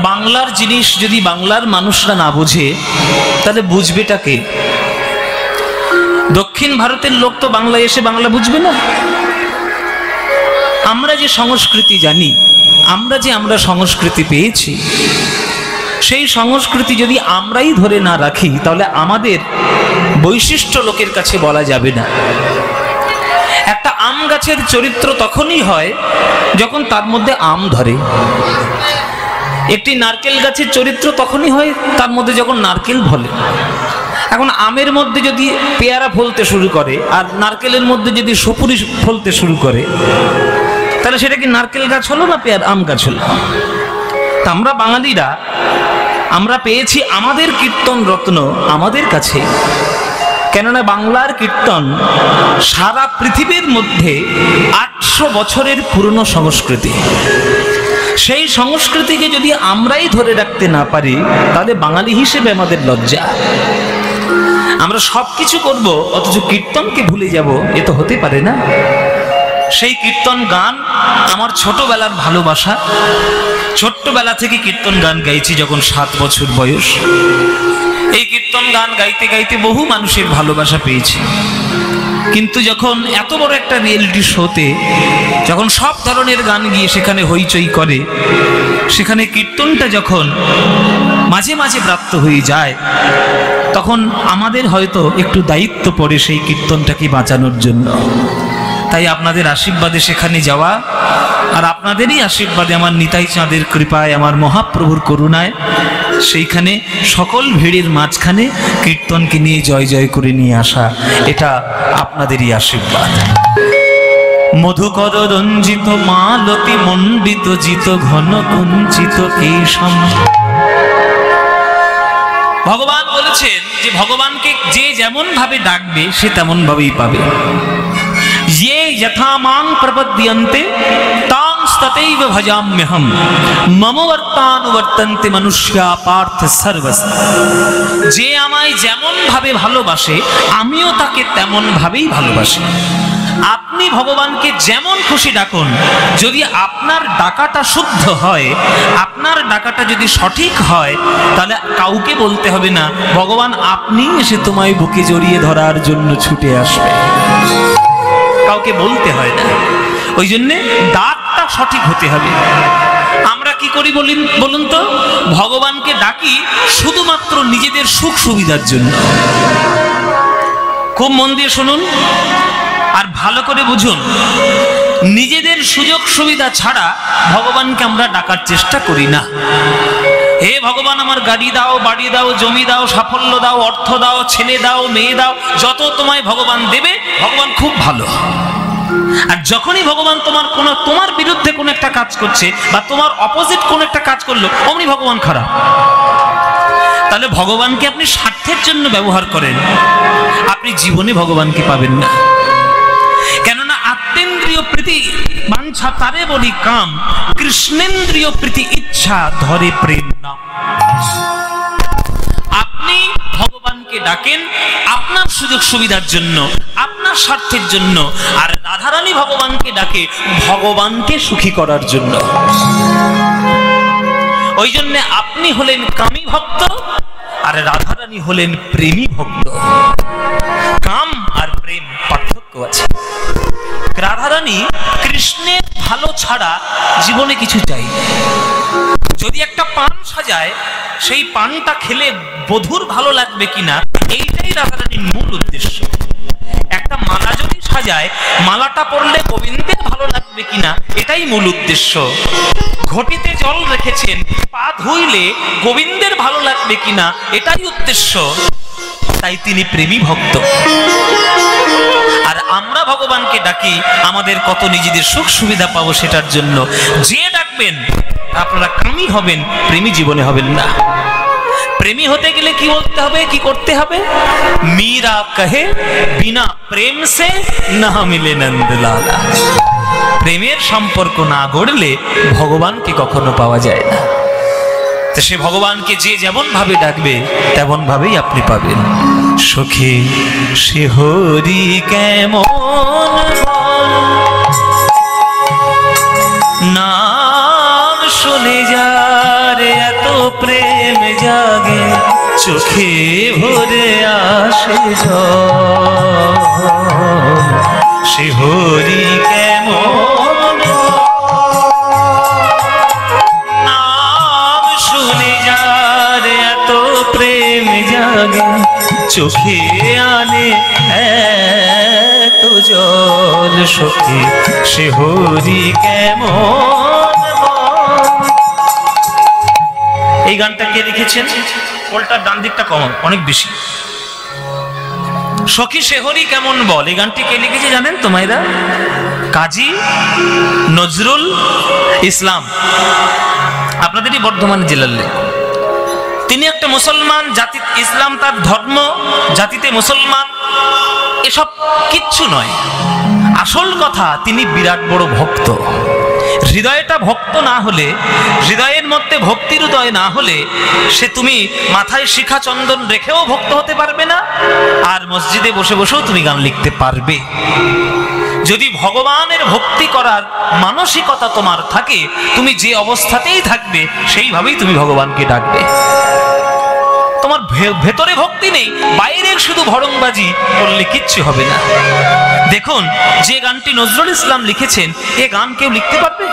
বাংলার জিনিস যদি বাংলার মানুষরা না বোঝে তাহলে বুঝবেটা কে? দক্ষিণ ভারতের লোক তো বাংলায় এসে বাংলা বুঝবে না। আমরা যে সংস্কৃতি জানি, আমরা সংস্কৃতি পেয়েছি, সেই সংস্কৃতি যদি আমরাই ধরে না রাখি তাহলে আমাদের বৈশিষ্ট্য লোকের কাছে বলা যাবে না। একটা আম গাছের চরিত্র তখনই হয় যখন তার মধ্যে আম ধরে। একটি নারকেল গাছের চরিত্র তখনই হয় তার মধ্যে যখন নারকেল ফলে। এখন আমের মধ্যে যদি পেয়ারা ফলতে শুরু করে আর নারকেলের মধ্যে যদি সুপুরি ফলতে শুরু করে, তাহলে সেটা কি নারকেল গাছ হলো না আম গাছ হলো? তা আমরা বাঙালিরা আমরা পেয়েছি আমাদের কীর্তন রত্ন আমাদের কাছে। কেননা বাংলার কীর্তন সারা পৃথিবীর মধ্যে 800 বছরের পুরনো সংস্কৃতি। সেই সংস্কৃতিকে যদি আমরাই ধরে রাখতে না পারি তাহলে বাঙালি হিসেবে আমাদের লজ্জা। আমরা সব কিছু করব অথচ কীর্তনকে ভুলে যাব, এ তো হতে পারে না। সেই কীর্তন গান আমার ছোটবেলার ভালোবাসা। ছোট্টবেলা থেকে কীর্তন গান গাইছি যখন 7 বছর বয়স। এই কীর্তন গান গাইতে গাইতে বহু মানুষের ভালোবাসা পেয়েছি। কিন্তু যখন এত বড় একটা রিয়েলিটি শোতে যখন সব ধরনের গান গিয়ে সেখানে হইচই করে, সেখানে কীর্তনটা যখন মাঝে মাঝে প্রাপ্ত হয়ে যায়, তখন আমাদের হয়তো একটু দায়িত্ব পড়ে সেই কীর্তনটাকে বাঁচানোর জন্য। তাই আপনাদের আশীর্বাদে সেখানে যাওয়া, আর আপনাদেরই আশীর্বাদে, আমার নিতাই চাঁদের কৃপায়, আমার মহাপ্রভুর করুণায় সেইখানে সকল ভিড়ের মাঝখানে কীর্তনকে নিয়ে জয় জয় করে নিয়ে আসা, এটা আপনাদেরই আশীর্বাদ। মধুকর রঞ্জিত মালতি মণ্ডিত জিত ঘন কুঞ্চিত কেশম। ভগবান বলেছেন যে ভগবানকে যে যেমন ভাবে ডাকবে সে তেমন ভাবেই পাবে। ये यथा मां प्रपद्यन्ते तां तथैव भजाम्यहम् मम वर्तानुवर्तन्ते मनुष्या पार्थ सर्वस। যে আমায় যেমন ভাবে ভালোবাসে আমিও তাকে তেমন ভাবেই ভালোবাসি। আপনি ভগবানকে যেমন খুশি ডাকুন, যদি আপনার ডাকাটা শুদ্ধ হয়, আপনার ডাকাটা যদি সঠিক হয়, তাহলে কাউকে বলতে হবে না ভগবান আপনি এসে তোমায় বুকে জড়িয়ে ধরার জন্য ছুটে আসবে, কাউকে বলতে হয় না। ওই জন্যে ডাকটা সঠিক হতে হবে। আমরা কি করি বলুন তো? ভগবানকে ডাকি শুধুমাত্র নিজেদের সুখ সুবিধার জন্য। খুব মন দিয়ে শুনুন আর ভালো করে বুঝুন, নিজেদের সুযোগ সুবিধা ছাড়া ভগবানকে আমরা ডাকার চেষ্টা করি না। হে ভগবান আমার গাড়ি দাও, বাড়ি দাও, জমি দাও, সাফল্য দাও, অর্থ দাও, ছেলে দাও, মেয়ে দাও, যত তোমায় ভগবান দেবে ভগবান খুব ভালো। আর যখনই ভগবান তোমার বিরুদ্ধে কোন একটা কাজ করছে বা তোমার অপোজিট কোন একটা কাজ করলো, অমনি ভগবান খারাপ। তাহলে ভগবানকে আপনি স্বার্থের জন্য ব্যবহার করেন, আপনি জীবনে ভগবানকে পাবেন না। কেননা আত্মেন্দ্রিয় প্রীতি বাঞ্ছা তারে বলি কাম, কৃষ্ণেন্দ্রিয় প্রীতি ইচ্ছা ধরে প্রেম নাম। আপনি ভগবানকে ডাকেন আপনার সুযোগ সুবিধার জন্য, আপনার স্বার্থের জন্য, আর রাধারানী ভগবানকে ডাকে ভগবানকে সুখী করার জন্য। ওই জন্য আপনি হলেন কামী ভক্ত আর রাধারানী হলেন প্রেমী ভক্ত। কাম আর প্রেম পার্থক্য আছে। রাধারানী কৃষ্ণের ভালো ছাড়া জীবনে কিছু চাই। যদি একটা পান সাজায়, সেই পানটা খেলে বধূর ভালো লাগবে কিনা, এইটাই রাধারানীর মূল উদ্দেশ্য। একটা মালা যদি সাজায়, মালাটা পরলে গোবিন্দের ভালো লাগবে কিনা, এটাই মূল উদ্দেশ্য। ঘটিতে জল রেখেছেন, পা ধুইলে গোবিন্দের ভালো লাগবে কিনা, এটাই উদ্দেশ্য। তাই তিনি প্রেমী ভক্ত। আর আমরা ভগবানকে ডাকি আমাদের কত নিজেদের সুখ সুবিধা পাবো সেটার জন্য। যে ডাকবেন আপনারা কামী হবেন, প্রেমী জীবনে হবেন না। প্রেমী হতে গেলে কি বলতে হবে, কি করতে হবে? মীরা কহে বিনা প্রেম সে না মিলে নন্দলালা। প্রেমের সম্পর্ক না গড়লে ভগবানকে কখনো পাওয়া যায় না। তো সে ভগবানকে যে যেমন ভাবে ডাকবে তেমন ভাবেই আপনি পাবেন। সখী সে হরি কেমন নাম শুনে যা রে জাগে চোখে ভরে আসে জল, সে হরি কেমন নাম শুনে যার এত প্রেম জাগে চোখে আনে এত জল, সখী সে হরি কেমন। এই গানটা কে লিখেছেন? ওলটার ডান দিকটা কম, অনেক বেশি। সখী সে হরি কেমন বল, এই গানটি কে লিখেছে জানেন তো মায়েরা? কাজী নজরুল ইসলাম, আপনাদেরই বর্ধমান জেলার লেখ। তিনি একটা মুসলমান জাতি, ইসলাম তার ধর্ম, জাতিতে মুসলমান এসব কিচ্ছু নয়। আসল কথা তিনি বিরাট বড় ভক্ত। হৃদয়টা ভক্ত না হলে, হৃদয়ের মধ্যে ভক্তির উদয় না হলে, সে তুমি মাথায় শিখা চন্দন রেখেও ভক্ত হতে পারবে না, আর মসজিদে বসে বসেও তুমি গান লিখতে পারবে। যদি ভগবানের ভক্তি করার মানসিকতা তোমার থাকে, তুমি যে অবস্থাতেই থাকবে সেইভাবেই তুমি ভগবানকে ডাকবে। তোমার ভেতরে ভক্তি নেই, বাইরে শুধু ভড়ংবাজি করলে কিচ্ছু হবে না। দেখুন, যে গানটি নজরুল ইসলাম লিখেছেন, এ গান কেউ লিখতে পারবে?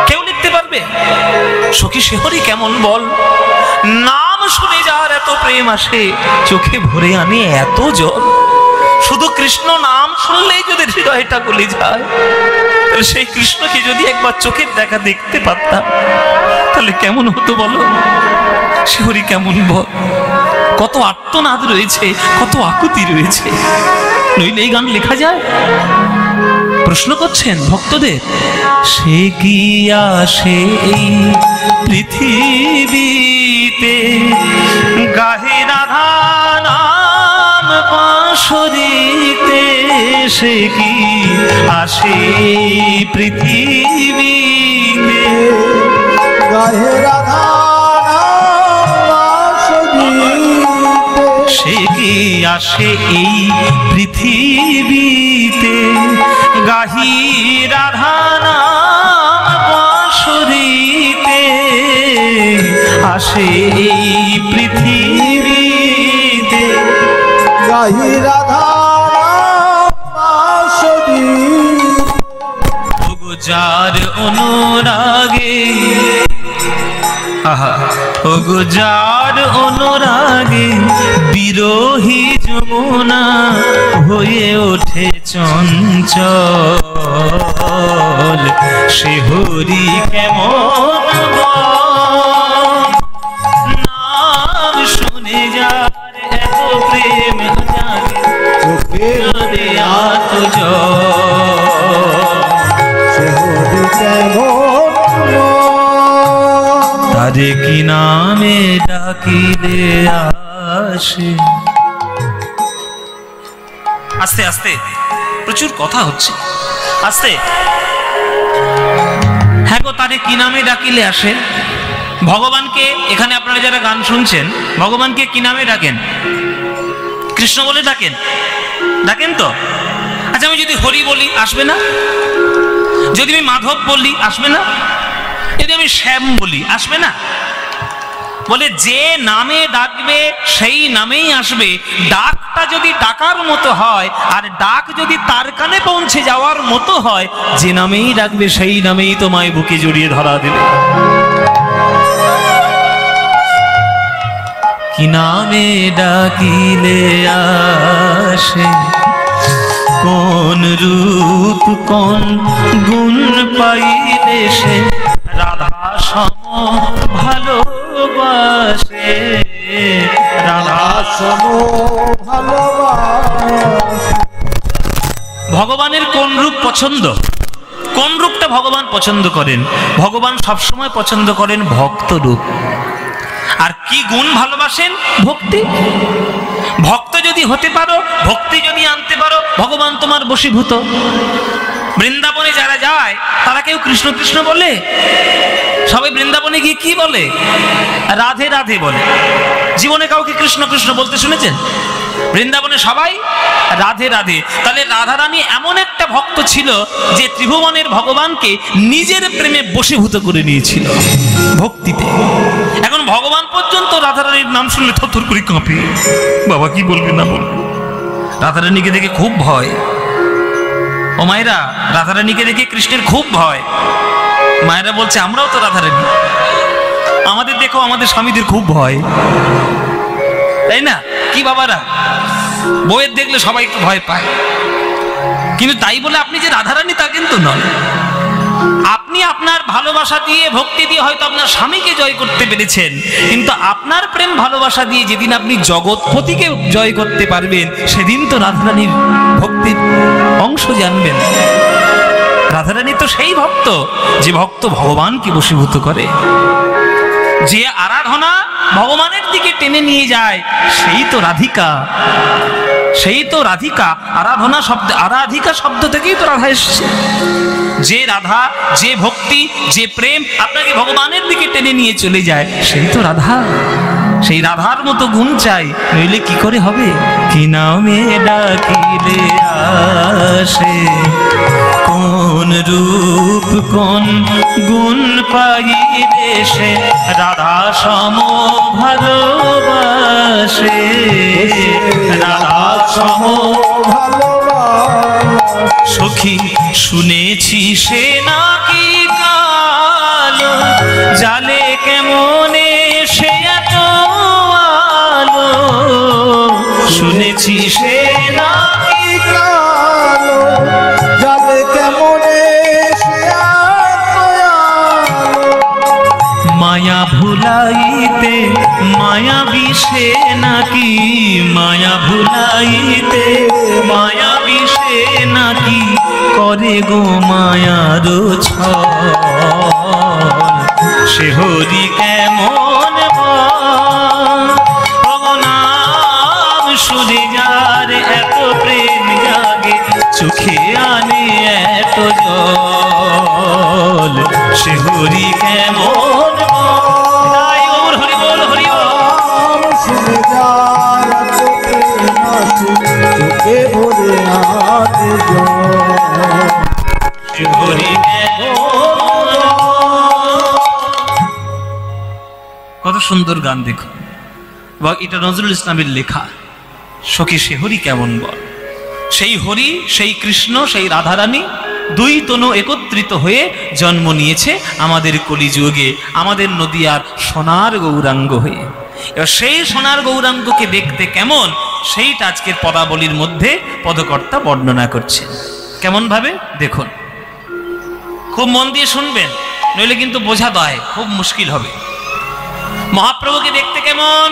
কেউ লিখতে পারবে? সখী সে হরি কেমন বল, নাম শুনে যার এত প্রেম আসে চোখে ভরে আনে এত জল। শুধু কৃষ্ণ নাম শুনলেই যদি হৃদয়টা গলে যায়, তাহলে সেই কৃষ্ণকে যদি একবার চোখের দেখা দেখতে পারতাম, তাহলে কেমন হতো বলো? সে হরি কেমন বল। কত আর্তনাদ রয়েছে, কত আকুতি রয়েছে, নইলে এই গান লেখা যায়? প্রশ্ন করছেন ভক্তদের। সে কি আসে এই পৃথিবীতে, গাহে রাধা নাম পাশরিতে, সে কি আসে পৃথিবীতে, গাহে রাধা সে কি আসে এই পৃথিবীতে, গাহি রাধা নাম বাঁশরীতে, আসে এই পৃথিবীতে, গাহি রাধা নাম বাঁশরীতে। যার অনুরাগে, আহা ও যার অনুরাগে বিরোহী যমুনা হয়ে ওঠে চঞ্চল, সে হরি কেমন নাম শুনে যার এত প্রেম জাগে চোখে এত জল, সে হরি কেমন তারে কি নামে ডাকিলে আসে। আস্তে আস্তে, প্রচুর কথা হচ্ছে, আস্তে। হ্যাঁ গো, তারে কি নামে ডাকিলে আসে। ভগবানকে, এখানে আপনারা যারা গান শুনছেন, ভগবানকে কি নামে ডাকেন? কৃষ্ণ বলে ডাকেন? ডাকেন তো? আচ্ছা, আমি যদি হরি বলি আসবে না? যদি আমি মাধব বলি আসবে না? যদি আমি শ্যাম বলি আসবে না? বলে যে নামে ডাকবে সেই নামেই আসবে। ডাকটা যদি ডাকার মতো হয়, আর ডাক যদি তার কানে পৌঁছে যাওয়ার মতো হয়, যে নামেই ডাকবে সেই নামেই তোমায় বুকে জড়িয়ে ধরা দেবে। কি নামে ডাকিলে আসে, কোন রূপ কোন গুণ পাইলে সে রাধা সম ভালোবাসে, রাধা সম ভালোবাসে। ভগবানের কোন রূপ পছন্দ? কোন রূপটা ভগবান পছন্দ করেন? ভগবান সবসময় পছন্দ করেন ভক্ত রূপ। আর কি গুণ ভালোবাসেন? ভক্তি। ভক্ত যদি হতে পারো, ভক্তি যদি আনতে পারো, ভগবান তোমার বশীভূত। বৃন্দাবনে যারা যায় তারা কেউ কৃষ্ণ কৃষ্ণ বলে? সবাই বৃন্দাবনে গিয়ে কি বলে? রাধে রাধে বলে। জীবনে কাউকে কৃষ্ণ কৃষ্ণ বলতে শুনেছেন? বৃন্দাবনে সবাই রাধে রাধে। তাহলে রাধারানী এমন একটা ভক্ত ছিল যে ত্রিভুবনের ভগবানকে নিজের প্রেমে বশীভূত করে নিয়েছিল ভক্তিতে। এখন ভগবান নাম শুনলে থরথর করে কাঁপে। বাবা কি বলবে না বলবে। রাধারানীকে দেখে খুব ভয়। ও মায়েরা, রাধারানীকে দেখে কৃষ্ণের খুব ভয়। মায়েরা বলছে আমরাও তো রাধারানী, আমাদের দেখো আমাদের স্বামীদের খুব ভয়, তাই না? কি বাবারা, বউয়ের দেখলে সবাই একটু ভয় পায়, কিন্তু তাই বলে আপনি যে রাধারানী তা কিন্তু নয়। আপনি আপনার ভালোবাসা দিয়ে, ভক্তি দিয়ে হয়তো আপনার স্বামীকে জয় করতে পেরেছেন, কিন্তু আপনার প্রেম ভালোবাসা দিয়ে যেদিন আপনি জগৎপতিকে জয় করতে পারবেন, সেদিন তো রাধারানীর ভক্তির অংশ জানবেন। রাধারানী তো সেই ভক্ত যে ভক্ত ভগবানকে বশীভূত করে, যে আরাধনা ভগবানের দিকে টেনে নিয়ে যায়, সেই তো রাধিকা, সেই তো রাধিকা। আরাধনা শব্দ, আরাধিকা শব্দ থেকেই তো রাধা এসেছে। যে রাধা, যে ভক্তি, যে প্রেম আপনাকে ভগবানের দিকে টেনে নিয়ে চলে যায়, সেই তো রাধা। সেই রাধার মতো গুণ চাই, নইলে কি করে হবে? কি নামে ডাকিলে আসে, কোন রূপ কোন গুণ পাইলে সে রাধা সম ভালোবাসে, রাধা সম সখী শুনেছি সে নাকি কালো, জালে কেমনে সে এত আলো, শুনেছি সে নাকি কালো, জালে কেমনে সে এত আলো, মায়া ভুলাইতে মায়া বিষে নাকি, মায়া ভুলাইতে মায়া বিষে নাকি করে গো মায়ার ছল, সে হরি কেমন ভগনাম শুনে যার এত প্রেম জাগে, চোখে আনে এত জল, সে হরি কেমন হরি বল হরি বল, শুনে যার এত প্রেম চোখে ভরে আনে জল, সে হরি কেমন। কত সুন্দর গান দেখো, এটা নজরুল ইসলামের লেখা। সখী সে হরি কেমন বল। সেই হরি, সেই কৃষ্ণ, সেই রাধারানী দুই তনু একত্রিত হয়ে জন্ম নিয়েছে আমাদের কলিযুগে, আমাদের নদিয়ার সোনার গৌরাঙ্গ হয়ে। এবার সেই সোনার গৌরাঙ্গকে দেখতে কেমন, সেইটা আজকের পদাবলীর মধ্যে পদকর্তা বর্ণনা করছেন। কেমন ভাবে দেখুন, খুব মন দিয়ে শুনবেন, নইলে কিন্তু বোঝা দেয় খুব মুশকিল হবে। মহাপ্রভুকে দেখতে কেমন?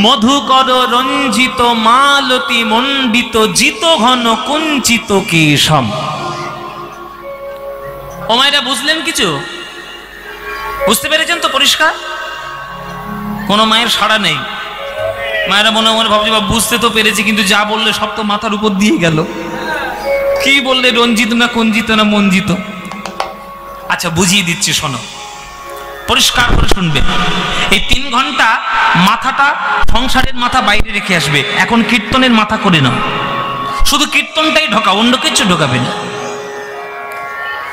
মধুকর রঞ্জিত মালতী মণ্ডিত জিত ঘন কুঞ্চিত কেশম। ও মায়েরা বুঝলেন কিছু? বুঝতে পেরেছেন তো পরিষ্কার? কোনো মায়ের সাড়া নেই। মায়েরা মনে মনে ভাবছে বা বুঝতে তো পেরেছি, কিন্তু যা বললে সব তো মাথার উপর দিয়ে গেল। কি বললে রঞ্জিত না কুঞ্জিত না মঞ্জিত? আচ্ছা বুঝিয়ে দিচ্ছি, শোনো, পরিষ্কার করে শুনবেন। এই 3 ঘন্টা মাথাটা, সংসারের মাথা বাইরে রেখে আসবে। এখন কীর্তনের মাথা করে নাও, শুধু কীর্তনটাই ঢোকা, অন্য কিছু ঢোকাবে না।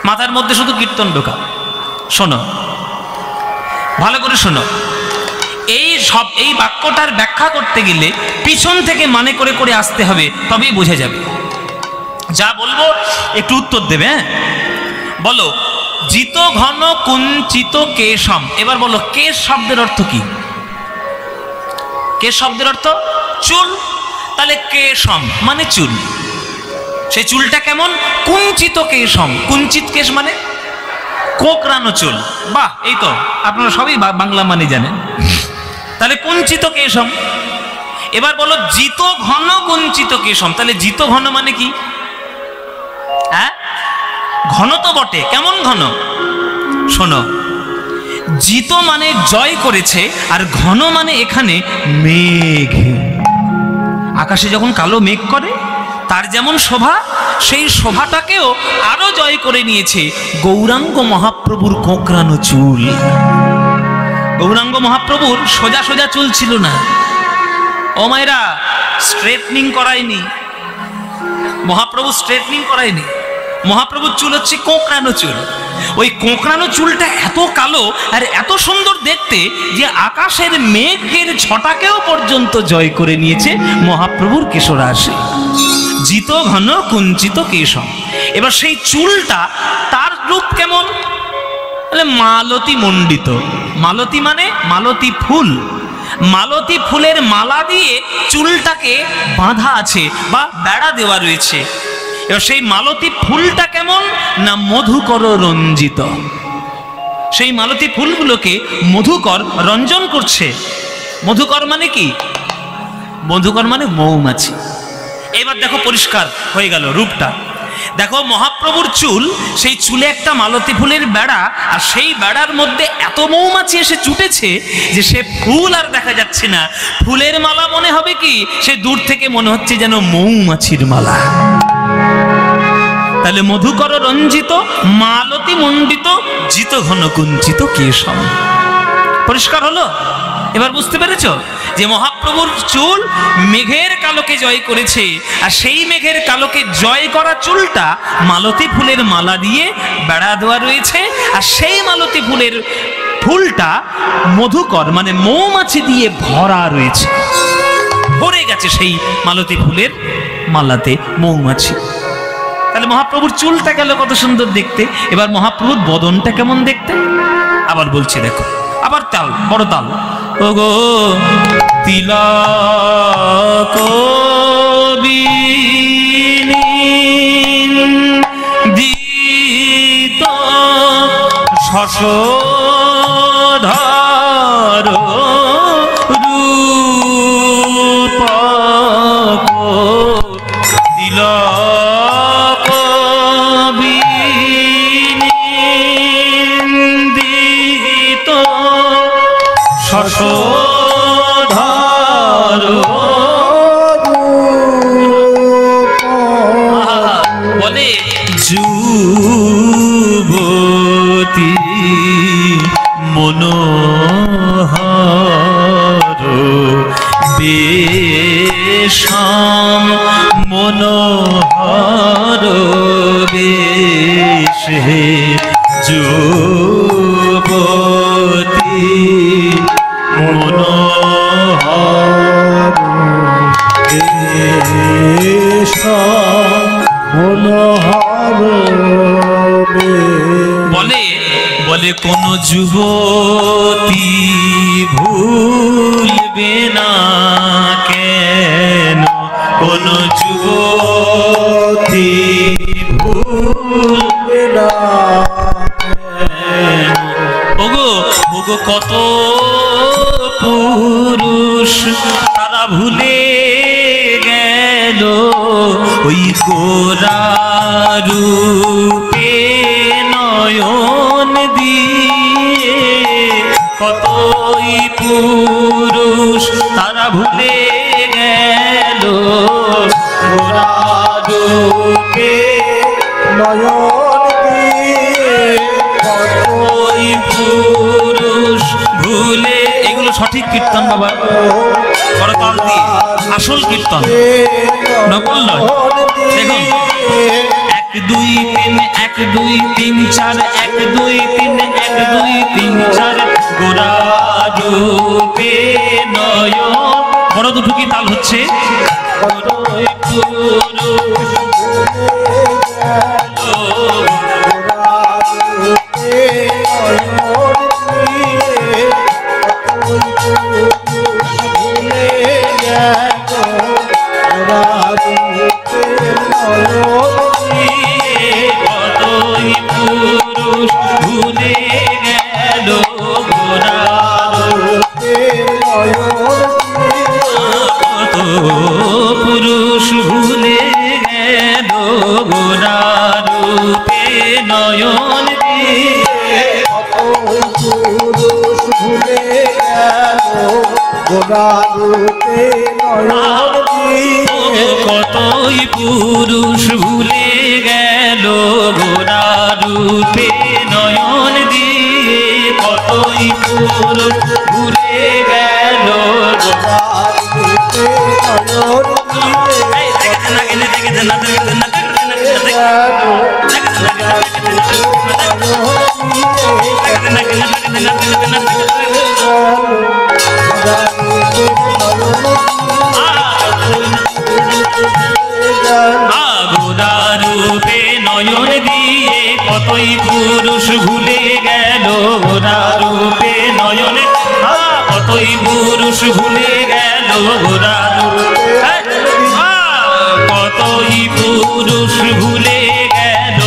মাথার মধ্যে শুধু কীর্তন ঢোকা। শোনো, ভালো করে শোনো। এই বাক্যটার ব্যাখ্যা করতে গেলে পিছন থেকে মানে করে করে আসতে হবে, তবেই বোঝা যাবে। যা বলবো একটু উত্তর দেবে। হ্যাঁ, বলো জিত ঘন কুঞ্চিত কেশম। এবার বলো কেশ শব্দের অর্থ কি? কেশ শব্দের অর্থ চুল। তাহলে কেশম মানে চুল। সেই চুলটা কেমন? কুঞ্চিত কেশম। কুঞ্চিত কেশ মানে কোকড়ানো চুল। বাহ, এই তো আপনারা সবই বাংলা মানে জানেন। তাহলে কুঞ্চিত কেশম। এবার বলো জিত ঘন কুঞ্চিত কেশম। তাহলে জিত ঘন মানে কি? হ্যাঁ, ঘন তো বটে, কেমন ঘন? শোনো, জিত মানে জয় করেছে, আর ঘন মানে এখানে মেঘ। আকাশে যখন কালো মেঘ করে তার যেমন শোভা, সেই শোভাটাকেও আরো জয় করে নিয়েছে গৌরাঙ্গ মহাপ্রভুর কোঁকড়ানো চুল। গৌরাঙ্গ মহাপ্রভুর সোজা সোজা চুল ছিল না। ও মায়েরা, স্ট্রেটনিং করায়নি মহাপ্রভু, স্ট্রেটনিং করায়নি। মহাপ্রভুর চুল হচ্ছে কোঁকড়ানো চুল। ওই কোঁকড়ানো চুলটা এত কালো আর এত সুন্দর দেখতে যে আকাশের মেঘের ছটাকেও পর্যন্ত জয় করে নিয়েছে মহাপ্রভুর কেশরাশি। জিত ঘন কুঞ্চিত কেশম। এবার সেই চুলটা, তার রূপ কেমন? মালতী মণ্ডিত। মালতী মানে মালতী ফুল। মালতী ফুলের মালা দিয়ে চুলটাকে বাঁধা আছে বা বেড়া দেওয়া রয়েছে। এবার সেই মালতী ফুলটা কেমন? না মধুকর রঞ্জিত। সেই মালতী ফুলগুলোকে মধুকর রঞ্জন করছে। মধুকর মানে কি? মধুকর মানে মৌমাছি। এবার দেখো পরিষ্কার হয়ে গেল রূপটা। দেখো মহাপ্রভুর চুল, সেই চুলে একটা মালতী ফুলের বেড়া, আর সেই বেড়ার মধ্যে এত মৌমাছি এসে চুটেছে যে সে ফুল আর দেখা যাচ্ছে না। ফুলের মালা মনে হবে কি? সে দূর থেকে মনে হচ্ছে যেন মৌমাছির মালা। তাহলে মধুকর রঞ্জিত, মালতী মণ্ডিত, জিত ঘন কুঞ্চিত কেশম। পরিষ্কার হলো? এবার বুঝতে পেরেছ যে মহাপ্রভুর চুল মেঘের কালোকে জয় করেছে, আর সেই মেঘের কালোকে জয় করা চুলটা মালতী ফুলের মালা দিয়ে বেড়া দেওয়া রয়েছে, আর সেই মালতী ফুলের ফুলটা মধুকর মানে মৌমাছি দিয়ে ভরা রয়েছে। ভরে গেছে সেই মালতী ফুলের মালাতে মৌমাছি। তাহলে মহাপ্রভুর চুলটা গেল কত সুন্দর দেখতে। এবার মহাপ্রভুর বদনটা কেমন দেখতে আবার বলছি, দেখো আবার তাল, বড় তাল। ওগো তিলক দিত শশধর রূপক তিলক বিনিন্দিত শশধর বলে যুবতী মনোহর বেশম মনোহর বেশে যুবতী মনোহর বেশম মনোহর বলে বলে কোন যুবতী ভুলবে না কেন? কোন যুবতী ভুলবে না কেন? ওগো ওগো কত পুরুষ তারা ভুলে গেল ওই গোরা রূপে নয়ন দিয়ে। কতই পুরুষ তারা ভুলে গেল গোরা রূপে নয়ন দিয়ে। কতই পুরুষ ভুলে, এগুলো সঠিক কীর্তন বাবা, বড় তাল দিয়ে আসল কীর্তন, নকল নয়। দেখুন 1 2 3 1 2 3 4 1 2 3 1 2 3 4 গোরা রূপে নয়ন। বড় দুটুকি তাল হচ্ছে ভুলে গেল গোরা রূপে নয়ন। কত পুরুষ ভুলে গেল গোরা রূপে নয়ন দিয়ে। পুরুষ ভুলে গেল গোরা রূপে নয়ন দিয়ে। কতই পুরুষ ভুলে গেল গোরা রূপে নয়ন দিয়ে। কতই পুরুষ ভুলে গেল গোরা রূপে নয়ন দিয়ে। রূপে নয়ন দিয়ে কতই পুরুষ ভুলে গেল, রূপে নয়নে কতই পুরুষ ভুলে গেল, কতই পুরুষ ভুলে গেল,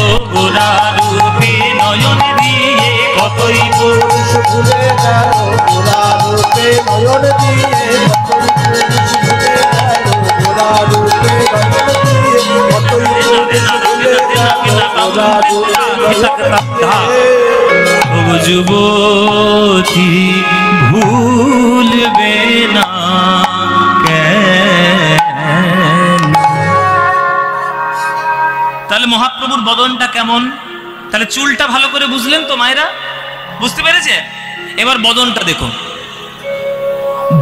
রূপে নয়ন দিয়ে কতই পুরুষ ভুলে গেল, রূপে নয়ন দিয়ে যুবতী ভুলবে না তাহলে মহাপ্রভুর বদনটা কেমন? তাহলে চুলটা ভালো করে বুঝলেন তো মায়েরা? বুঝতে পেরেছে? এবার বদনটা দেখুন।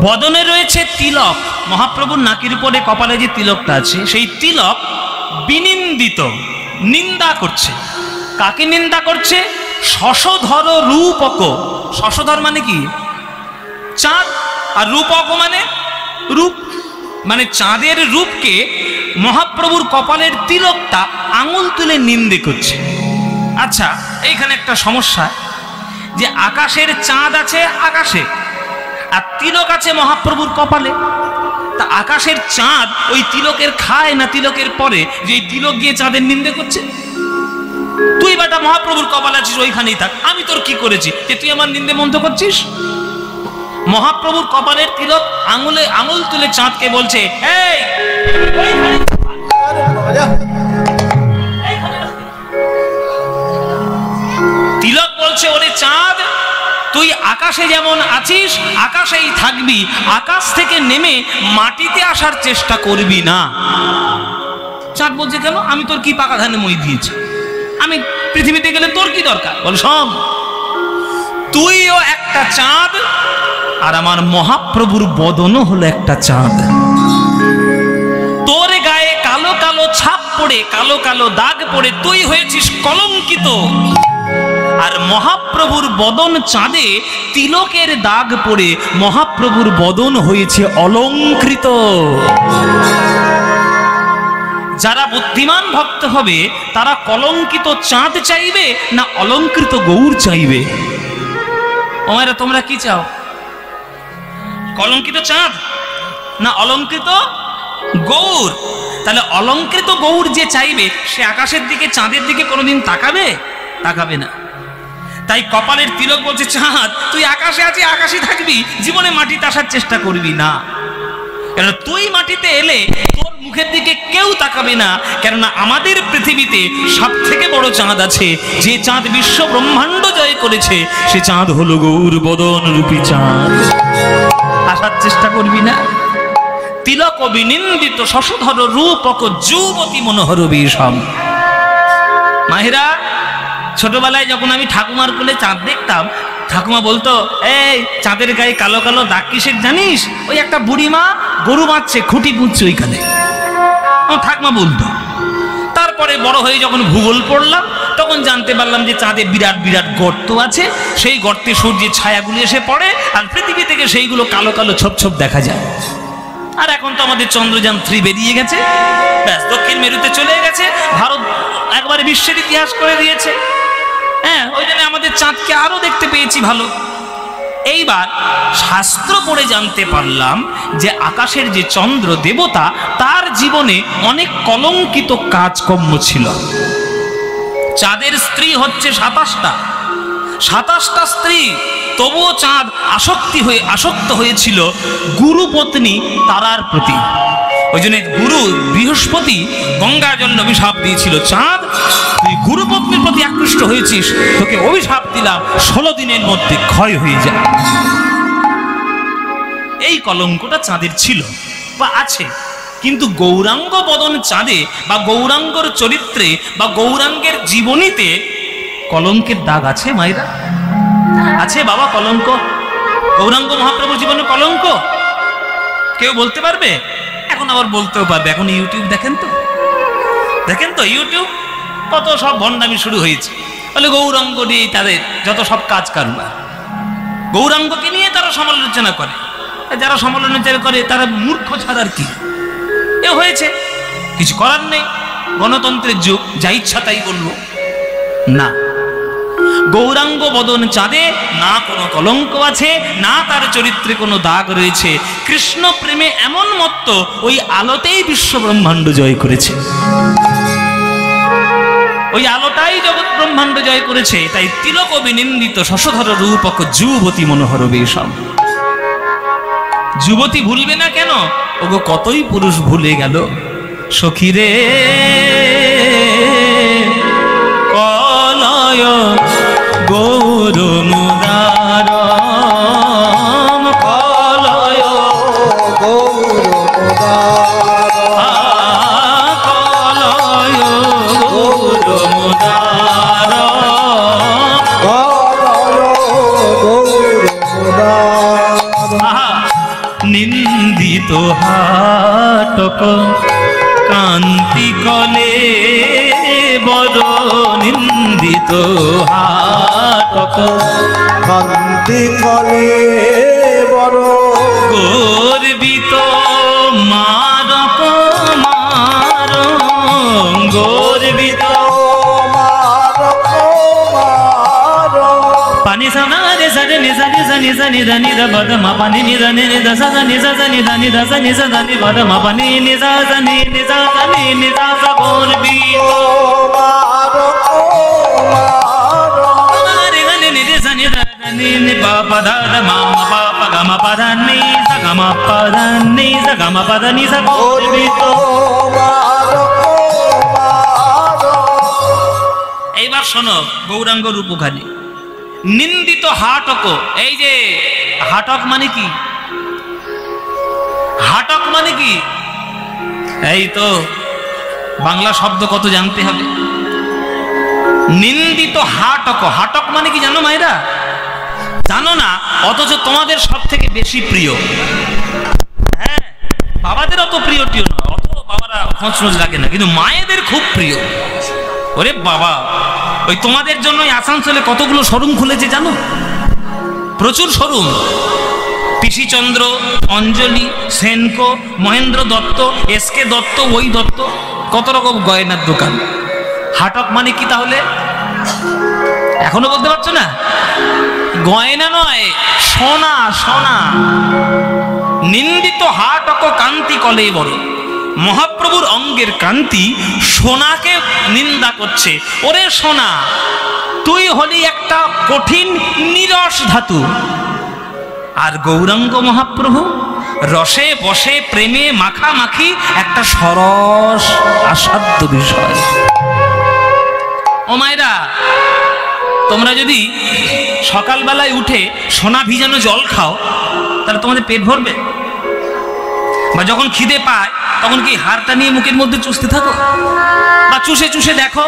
বদনে রয়েছে তিলক। মহাপ্রভুর নাকের উপরে কপালে যে তিলকটা আছে সেই তিলক বিনিন্দিত, নিন্দা করছে। কাকে নিন্দা করছে? শশধর রূপক। শশধর মানে কি? চাঁদ। আর রূপক মানে রূপ, মানে চাঁদের রূপকে মহাপ্রভুর কপালের তিলকটা আঙুল তুলে নিন্দে করছে। আচ্ছা, এইখানে একটা সমস্যা, যে আকাশের চাঁদ আছে আকাশে, আর তিলক আছে মহাপ্রভুর কপালে। তা আকাশের চাঁদ ওই তিলকের খায় না তিলকের পরে যে তিলক গিয়ে চাঁদের নিন্দে করছে? তুই বেটা মহাপ্রভুর কপালে আছিস, ওইখানেই থাক, আমি তোর কি করেছি যে তুই আমার নিন্দে মন্দ করছিস? মহাপ্রভুর কপালের তিলক আঙুল তুলে চাঁদকে বলছে, এই তিলক বলছে, ওরে চাঁদ, তুই আকাশে যেমন আছিস আকাশেই থাকবি, আকাশ থেকে নেমে মাটিতে আসার চেষ্টা করবি না। চাঁদ বলছে, কেন? আমি তোর কি পাকা ধানে মই দিয়েছি? আমি পৃথিবীতে গেলে তোর কি দরকার? বল, শোন, তুইও একটা চাঁদ, আর আমার মহাপ্রভুর বদনও হলো একটা চাঁদ। তোর গায়ে কালো কালো ছাপ পড়ে, কালো কালো দাগ পড়ে তুই হয়েছিস কলঙ্কিত, আর মহাপ্রভুর বদন চাঁদে তিলকের দাগ পড়ে মহাপ্রভুর বদন হয়েছে অলঙ্কৃত। যারা বুদ্ধিমান ভক্ত হবে তারা কলঙ্কিত চাঁদ চাইবে না অলঙ্কৃত গৌর চাইবে? ওমারা, তোমরা কি চাও? কলঙ্কিত চাঁদ না অলঙ্কৃত গৌর? তাহলে অলঙ্কৃত গৌর যে চাইবে সে আকাশের দিকে চাঁদের দিকে কোনোদিন তাকাবে? তাকাবে না। তাই কপালের তিলক বলছে, চাঁদ, তুই আকাশে আছিস, আকাশে থাকবি, জীবনে মাটিতে আসার চেষ্টা করবি না। কেন? তুই মাটিতে এলে তোর মুখের দিকে কেউ তাকাবে না। কেননা আমাদের পৃথিবীতে সব থেকে বড় চাঁদ আছে, যে চাঁদ বিশ্ব ব্রহ্মাণ্ড জয় করেছে, সে চাঁদ হলো গৌর বদন রূপী চাঁদ। আসার চেষ্টা করবি না? তিলক বিনিন্দিত শশধর রূপক যুবতী মনোহর বিষম। মাহিরা, ছোটবেলায় যখন আমি ঠাকুমার কোলে চাঁদ দেখতাম, ঠাকুমা বলতো, এই চাঁদের গায়ে কালো কালো দাগ কিসের জানিস? ওই একটা বুড়িমা গরু বাঁধছে, খুঁটি পুঁতছে ওইখানে, ঠাকুমা বলতো। তারপরে বড় হয়ে যখন ভূগোল পড়লাম তখন জানতে পারলাম যে চাঁদে বিরাট বিরাট গর্ত আছে, সেই গর্তে সূর্যের ছায়াগুলি এসে পড়ে, আর পৃথিবী থেকে সেইগুলো কালো কালো ছোপ ছোপ দেখা যায়। আর এখন তো আমাদের চন্দ্রযান 3 বেরিয়ে গেছে, ব্যাস দক্ষিণ মেরুতে চলে গেছে, ভারত একবারে বিশ্বের ইতিহাস করে দিয়েছে। হ্যাঁ, ওই জন্য আমাদের চাঁদকে আরো দেখতে পেয়েছি ভালো। এইবার শাস্ত্র পড়ে জানতে পারলাম যে আকাশের যে চন্দ্র দেবতা, তার জীবনে অনেক কলঙ্কিত কাজকর্ম ছিল। চাঁদের স্ত্রী হচ্ছে 27টা স্ত্রী, তবুও চাঁদ আসক্ত হয়েছিল গুরুপত্নী তারার প্রতি। ওই জন্য গুরু বৃহস্পতি গঙ্গা জল অভিশাপ দিয়েছিল, চাঁদ, তুই গুরুপত্নীর প্রতি আকৃষ্ট হয়েছিস, তোকে অভিশাপ দিলাম 16 দিনের মধ্যে ক্ষয় হয়ে যায়। এই কলঙ্কটা চাঁদের ছিল বা আছে। কিন্তু গৌরাঙ্গ বদন চাঁদে বা গৌরাঙ্গর চরিত্রে বা গৌরাঙ্গের জীবনীতে কলঙ্কের দাগ আছে মায়েরা? আছে বাবা কলঙ্ক? গৌরাঙ্গ মহাপ্রভুর জীবনে কলঙ্ক কেউ বলতে পারবে? এখন আবার বলতেও পারবে। এখন ইউটিউব দেখেন তো ইউটিউব কত সব ভণ্ডামি শুরু হয়েছে। বলে গৌরাঙ্গ নিয়ে তাদের যত সব কাজ কারবার, গৌরাঙ্গকে নিয়ে তারা সমালোচনা করে। যারা সমালোচনা করে তারা মূর্খ ছাড়ার কি, এ হয়েছে, কিছু করার নেই, গণতন্ত্রের যুগ, যা ইচ্ছা তাই বলবো না। গৌরাঙ্গ বদন চাঁদে না কোনো কলঙ্ক আছে, না তার চরিত্রে কোনো দাগ রয়েছে। কৃষ্ণ প্রেমে এমন মত্ত, ওই আলোতেই বিশ্ব ব্রহ্মাণ্ড জয় করেছে, ওই আলোটাই জগৎ ব্রহ্মাণ্ড জয় করেছে। তাই তিলক বিনিন্দিত শশধর রূপক যুবতী মনোহর বেশম। যুবতী ভুলবে না কেন? ওগো কতই পুরুষ ভুলে গেল। সখীরে কলয় গৌর মুদার, কলয় গৌর মুদার, কলয় গৌর মুদার, কলয় গৌর মুদার। নিন্দিত হাটক কান্তি কলে বড়, নিন্দিত হাটক কান্তি কলে বড়, গর্বিত মারক মার, গর্বিত মারক মার। পানি সানা রে সারে নি সানি সানি সানি ধানি দ বদ মা পানি নি ধানি নি দ সা নি সা নি ধানি দ সা নি সা ধানি বদ মা পানি নি সা নি নি সা নি নি সা সা গর্বিত মারক মার। রে নি নি রে সানি ধানি নি পা পা দা দ মা পা পা গা মা পা ধা নি সা গা মা পা ধা নি সা গা মা পা ধা নি সা গর্বিত মারক মার। এইবার শোনো গৌরাঙ্গ রূপখানি। নিন্দিত হাটক, এই যে হাটক মানে কি? হাটক মানে কি? এই তো বাংলা শব্দ কত জানতে হবে। নিন্দিত হাটক, হাটক মানে কি জানো মায়েরা? জানো না, অথচ তোমাদের সব থেকে বেশি প্রিয়। হ্যাঁ, বাবাদের অত প্রিয় টিও নয়, অত বাবারা খোঁজ লাগে না, কিন্তু মায়েদের খুব প্রিয়। ওরে বাবা, ওই তোমাদের জন্য আসানসোলে কতগুলো শোরুম খুলেছে জানো? প্রচুর শোরুম। পিসিচন্দ্র, অঞ্জলি, সেনকো, মহেন্দ্র দত্ত, এসকে দত্ত, ওই দত্ত, কত রকম গয়নার দোকান। হাটক মানে কি তাহলে? এখনো বলতে পারছো না? গয়না নয়, সোনা, সোনা। নিন্দিত হাটক কান্তি কলে বড়। মহাপ্রভুর অঙ্গের কান্তি সোনাকে নিন্দা করছে। ওরে সোনা, তুই হলি একটা কঠিন নিরস ধাতু, আর গৌরাঙ্গ মহাপ্রভু রসে বসে প্রেমে মাখামাখি একটা সরস আস্বাদ্য বিষয়। ও মায়েরা, তোমরা যদি সকালবেলায় উঠে সোনা ভিজানো জল খাও, তাহলে তোমাদের পেট ভরবে? বা যখন খিদে পায় তখন কি হাড়টা নিয়ে মুখের মধ্যে চুষতে থাকো? বা চুষে চুষে দেখো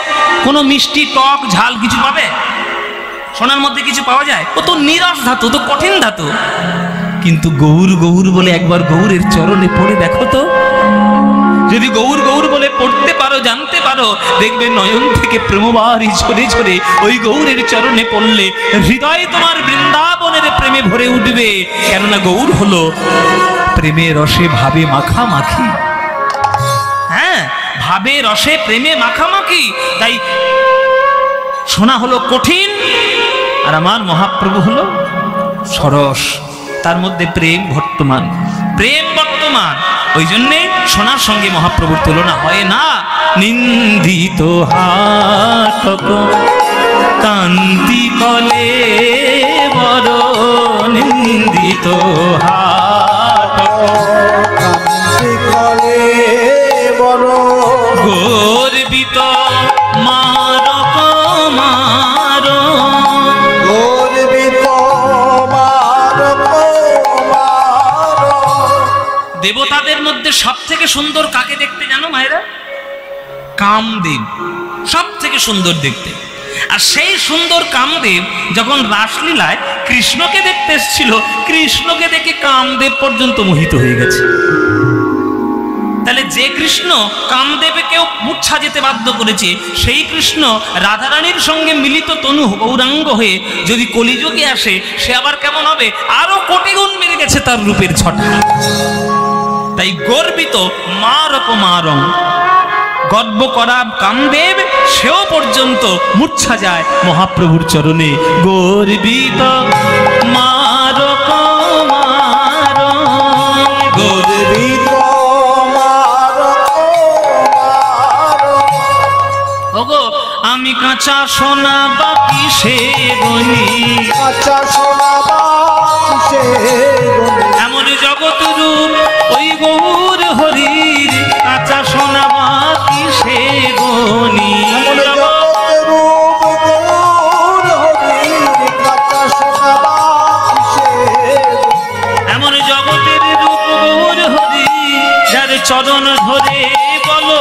কোনো মিষ্টি, টক, ঝাল কিছু পাবে? সোনার মধ্যে কিছু পাওয়া যায়? ও তো নিরস ধাতু, তো কঠিন ধাতু। কিন্তু গৌর গৌর বলে একবার গৌরের চরণে পড়ে দেখো তো। যদি গৌর গৌর বলে পড়তে পারো, জানতে পারো, দেখবে নয়ন থেকে প্রেমবারি ঝরে ঝরে ওই গৌরের চরণে পড়লে হৃদয় তোমার বৃন্দাবনের প্রেমে ভরে উঠবে। কেননা গৌর হলো প্রেমে রসে ভাবে মাখামাখি। হ্যাঁ, ভাবে রসে প্রেমে মাখামাখি। তাই সোনা হলো কঠিন, আর আমার মহাপ্রভু হলো সরস, তার মধ্যে প্রেম বর্তমান, প্রেম বর্তমান। ওই জন্যে সোনার সঙ্গে মহাপ্রভুর তুলনা হয় না। নিন্দিত হাটক কান্তি কলে বড়, নিন্দিত হাটক কান্তি কলে বড়, গর্বিত মারক মার, গর্বিত মারক মার। দেবতাদের মধ্যে সব থেকে সুন্দর কাকে দেখতে জানো মায়েরা? কামদেব সব থেকে সুন্দর দেখতে। আর সেই সুন্দর কামদেব যখন রাসলীলায় কৃষ্ণকে দেখতে এসেছিল, কৃষ্ণকে দেখে কামদেব পর্যন্ত মোহিত হয়ে গেছে। তাহলে যে কৃষ্ণ কামদেবকেও মূর্ছা যেতে বাধ্য করেছে, সেই কৃষ্ণ রাধারানীর সঙ্গে মিলিত তনু গৌরাঙ্গ হয়ে যদি কলিযুগে আসে, সে আবার কেমন হবে? আরো কোটি গুণ বেড়ে গেছে তার রূপের ছটা। তাই গর্বিত মা রকমারং, গর্ব করা কামদেব সেও পর্যন্ত মূর্ছা যায় মহাপ্রভুর চরণে। গর্বিত মা রকমারং, গর্বিত মা রকমারং। ওগো আমি কাঁচা সোনা বাকি সে গনি, কাঁচা সোনা বাকি সে গনি। এমন জগৎ রূপ ওই গৌর হরির, কাঁচা সোনা বাকি সে গনি। এমন জগৎ রূপ গৌর হরির, কাঁচা সোনা বাকি সে গনি। এমন জগতের রূপ গৌর হরি, যার চরণ ধরে বলো